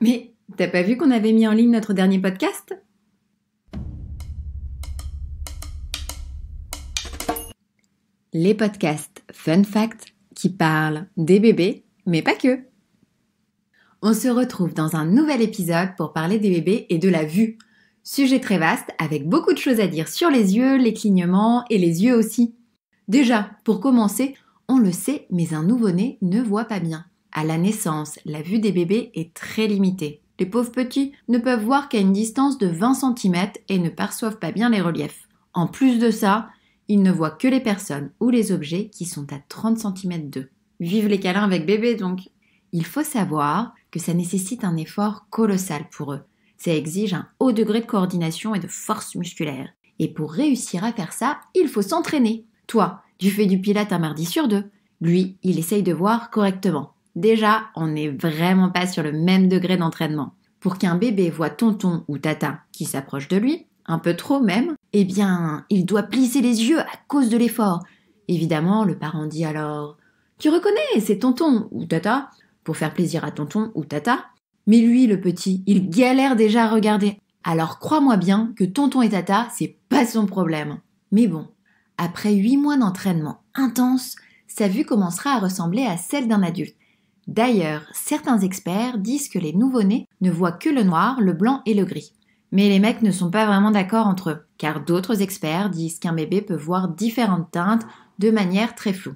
Mais t'as pas vu qu'on avait mis en ligne notre dernier podcast ? Les podcasts Fun Fact qui parlent des bébés, mais pas que. On se retrouve dans un nouvel épisode pour parler des bébés et de la vue. Sujet très vaste avec beaucoup de choses à dire sur les yeux, les clignements et les yeux aussi. Déjà, pour commencer, on le sait, mais un nouveau-né ne voit pas bien. À la naissance, la vue des bébés est très limitée. Les pauvres petits ne peuvent voir qu'à une distance de 20 cm et ne perçoivent pas bien les reliefs. En plus de ça, ils ne voient que les personnes ou les objets qui sont à 30 cm d'eux. Vive les câlins avec bébé donc. Il faut savoir que ça nécessite un effort colossal pour eux. Ça exige un haut degré de coordination et de force musculaire. Et pour réussir à faire ça, il faut s'entraîner. Toi, tu fais du pilates un mardi sur 2. Lui, il essaye de voir correctement. Déjà, on n'est vraiment pas sur le même degré d'entraînement. Pour qu'un bébé voit tonton ou tata qui s'approche de lui, un peu trop même, eh bien, il doit plisser les yeux à cause de l'effort. Évidemment, le parent dit alors « Tu reconnais, c'est tonton ou tata ?» pour faire plaisir à tonton ou tata. Mais lui, le petit, il galère déjà à regarder. Alors crois-moi bien que tonton et tata, c'est pas son problème. Mais bon, après 8 mois d'entraînement intense, sa vue commencera à ressembler à celle d'un adulte. D'ailleurs, certains experts disent que les nouveau-nés ne voient que le noir, le blanc et le gris. Mais les mecs ne sont pas vraiment d'accord entre eux, car d'autres experts disent qu'un bébé peut voir différentes teintes de manière très floue.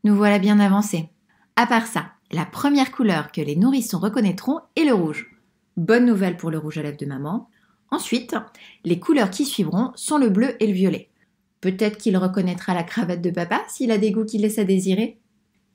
Nous voilà bien avancés. À part ça, la première couleur que les nourrissons reconnaîtront est le rouge. Bonne nouvelle pour le rouge à lèvres de maman. Ensuite, les couleurs qui suivront sont le bleu et le violet. Peut-être qu'il reconnaîtra la cravate de papa s'il a des goûts qui laissent à désirer.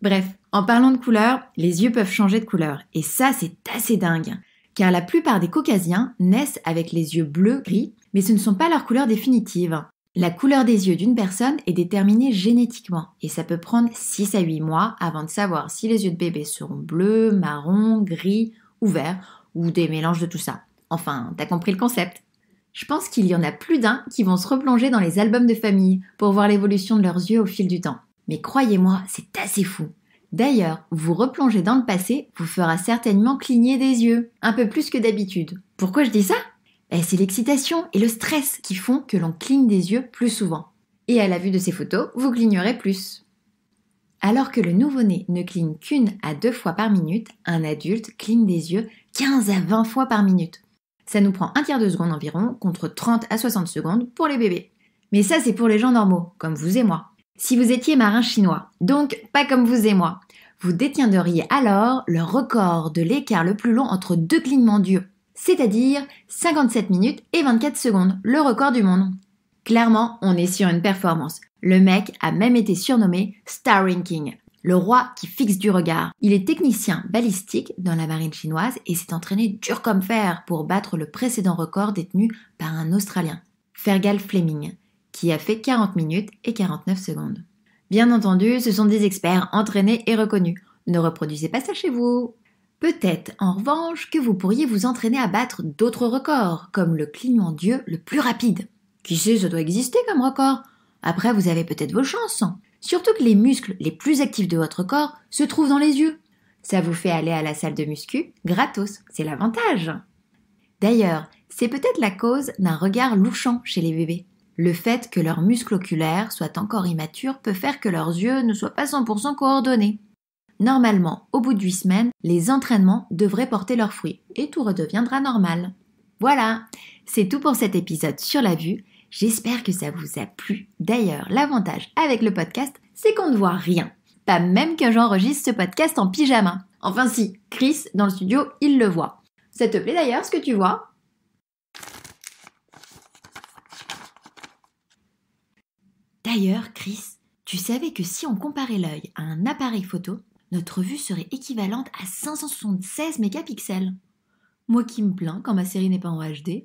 Bref, en parlant de couleurs, les yeux peuvent changer de couleur. Et ça, c'est assez dingue. Car la plupart des caucasiens naissent avec les yeux bleus-gris, mais ce ne sont pas leurs couleurs définitives. La couleur des yeux d'une personne est déterminée génétiquement et ça peut prendre 6 à 8 mois avant de savoir si les yeux de bébé seront bleus, marron, gris ou verts ou des mélanges de tout ça. Enfin, t'as compris le concept. Je pense qu'il y en a plus d'un qui vont se replonger dans les albums de famille pour voir l'évolution de leurs yeux au fil du temps. Mais croyez-moi, c'est assez fou. D'ailleurs, vous replonger dans le passé vous fera certainement cligner des yeux, un peu plus que d'habitude. Pourquoi je dis ça ? C'est l'excitation et le stress qui font que l'on cligne des yeux plus souvent. Et à la vue de ces photos, vous clignerez plus. Alors que le nouveau-né ne cligne qu'1 à 2 fois par minute, un adulte cligne des yeux 15 à 20 fois par minute. Ça nous prend un tiers de seconde environ, contre 30 à 60 secondes pour les bébés. Mais ça, c'est pour les gens normaux, comme vous et moi. Si vous étiez marin chinois, donc pas comme vous et moi, vous détiendriez alors le record de l'écart le plus long entre 2 clignements d'yeux. C'est-à-dire 57 minutes et 24 secondes, le record du monde. Clairement, on est sur une performance. Le mec a même été surnommé Starring King, le roi qui fixe du regard. Il est technicien balistique dans la marine chinoise et s'est entraîné dur comme fer pour battre le précédent record détenu par un Australien, Fergal Fleming, qui a fait 40 minutes et 49 secondes. Bien entendu, ce sont des experts entraînés et reconnus. Ne reproduisez pas ça chez vous. Peut-être, en revanche, que vous pourriez vous entraîner à battre d'autres records, comme le clignement d'yeux le plus rapide. Qui sait, ça doit exister comme record. Après, vous avez peut-être vos chances. Surtout que les muscles les plus actifs de votre corps se trouvent dans les yeux. Ça vous fait aller à la salle de muscu gratos, c'est l'avantage. D'ailleurs, c'est peut-être la cause d'un regard louchant chez les bébés. Le fait que leurs muscles oculaires soient encore immatures peut faire que leurs yeux ne soient pas 100% coordonnés. Normalement, au bout de 8 semaines, les entraînements devraient porter leurs fruits et tout redeviendra normal. Voilà, c'est tout pour cet épisode sur la vue. J'espère que ça vous a plu. D'ailleurs, l'avantage avec le podcast, c'est qu'on ne voit rien. Pas même que j'enregistre ce podcast en pyjama. Enfin si, Chris, dans le studio, il le voit. Ça te plaît d'ailleurs ce que tu vois ? D'ailleurs, Chris, tu savais que si on comparait l'œil à un appareil photo, notre vue serait équivalente à 576 mégapixels. Moi qui me plains quand ma série n'est pas en HD.